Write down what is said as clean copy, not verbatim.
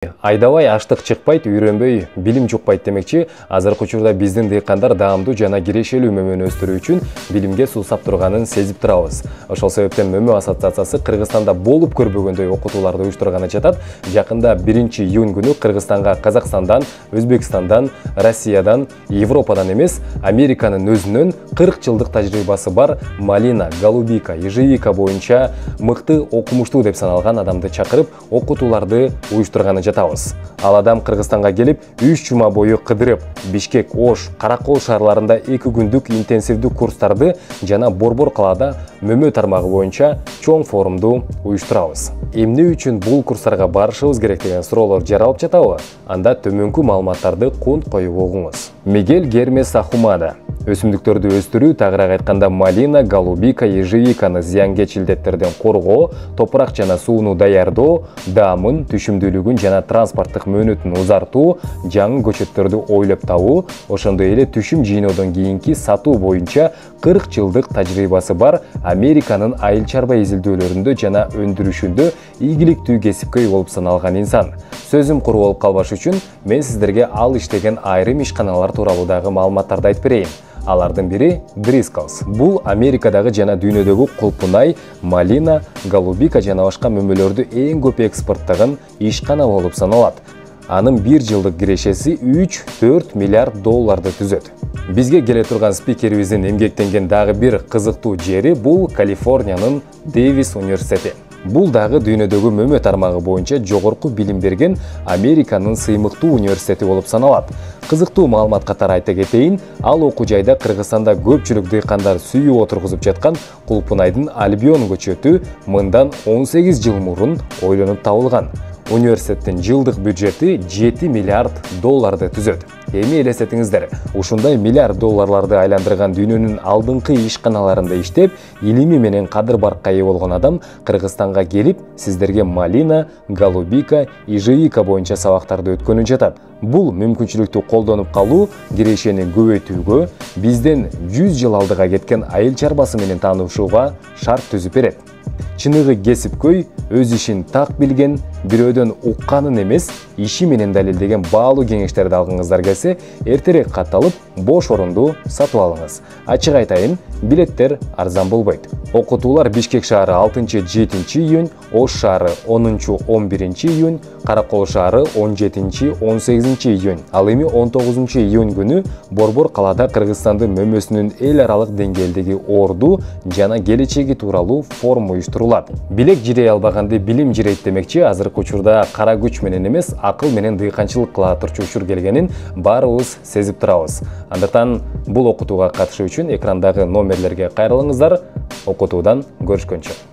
Айдабай аштык чыкпайт, үйрөнбөй билим жукпайт демекчи. Азыркы учурда биздин дыйкандар даамдуу жана кирешелүү мөмөнү өстүрүү үчүн билимге суусап турганын сезип турабыз. Ошол себептен Мөмө ассоциациясы Кыргызстанда болуп көрбөгөндөй окутууларды уюштурганы жатат. Жакында 1-июнь күнү Кыргызстанга Казакстандан, Өзбекстандан, Россиядан, Европадан эмес, Американын өзүнөн 40 жылдык тажрыйбасы бар Малина, Голубика, Ежевика боюнча мыкты окумуштуу деп саналган адамды чакырып, окутууларды уюштурганы жатабыз. Ал адам Кыргызстанга келип, 3 жума бою кыдырып, Бишкек, Ош, Каракол шаарларында 2 күндүк интенсивдүү курстарды жана Борбор калаада Мөмө тармагы боюнча чоң форумду уюштурабыз. Эмне үчүн бул курстарга барышыбыз керек деген суроолор жаралып жатабы? Анда төмөнкү маалыматтарды конт коюп угуңуз. Мигель Гермес Ахумада өсүмдүктөрдү өстүрүү, тагыраак айтканда Малина, Голубика, Ежевиканы зыянкечилдеттерден коргоо, топурак жана сууну даярдоо, даамын, түшүмдүүлүгүн жана транспорттук мөөнөтүн узартуу, жаңы көчөттөрдү ойлоп табуу, ошондой эле түшүм жыйноодон кийинки сатуу боюнча 40 жылдык тажрыйбасы бар Американын айыл чарба изилдөөлөрүндө жана өндүрүшүндө ийгиликтүү кесипкөй болуп саналган инсан. Сөзүм куру болуп калбаш үчүн мен сиздерге ал иштеген айрым ишканалар тууралуу дагы маалыматтарды айтып берейин. Алардын бири Driscolls. Бул Америкадагы жана дүйнөдөгү кулпунай, Малина, Голубика жана башка мөмөлөрдү эң көп экспорттогон ишкана болуп саналат. Анын 1 жылдык кирешеси 3-4 миллиард долларды түзөт. Бизге келе турган спикерибиздин эмгектенген дагы бир кызыктуу жери бул Калифорниянын Дэвис университети. Бул дагы дүйнөдөгү Мөмө тармагы боюнча жогорку билим берген Американын сыймыктуу университети болуп саналат. Кызыктуу маалымат катары айта кетейин, ал окуу жайда Кыргызстанда көпчүлүк дыйкандар сүйүп отургузуп жаткан Кулпунайдын Альбион көчөтү мындан 18 жыл мурун ойлонуп табылган. Университеттин жылдык бюджети 7 миллиард долларды түзөт. Эми элестетиңиздер, ушундай миллиард долларларды айландырган дүйнөнүн алдыңкы ишканаларында иштеп, илими менен кадыр-баркка ээ болгон адам Кыргызстанга келип, сиздерге Малина, Голубика, Ежевика боюнча сабактарды өткөнү жатат. Бул мүмкүнчүлүктү колдонуп калуу кирешени көбөйтүүгө, бизден 100 жыл алдыга кеткен айыл чарбасы менен таанышууга шарт түзүп берет. Чыныгы кесипкөй, өз ишин так билген, бирөөдөн укканын эмес, иши менен далилдеген баалуу кеңештерди алгыңыздар келсе, эртерээк катталып, бош орунду сатып алыңыз. Ачык айтайын, билеттер арзан болбойт. Окутуулар Бишкек шаары 6-7 июнь, Ош шаары 10-11 июнь, Каракол шаары 17-18 июнь. Ал эми 19 июнь күнү Борбор калаада Кыргызстандын мөмөсүнүн эл аралык деңгээлдеги орду жана келечеги тууралуу форум уюштурулат. Билек жирей албаганды билим жирейт демекчи, азыркы учурда кара күч менен эмес, акыл менен дыйканчылык кыла турчу учур келгенин баарыбыз сезип турабыз. Андыктан бул окутууга катышуу үчүн экрандагы номерлерге кайрылыңыздар. Окутуудан көрүшкөнчө.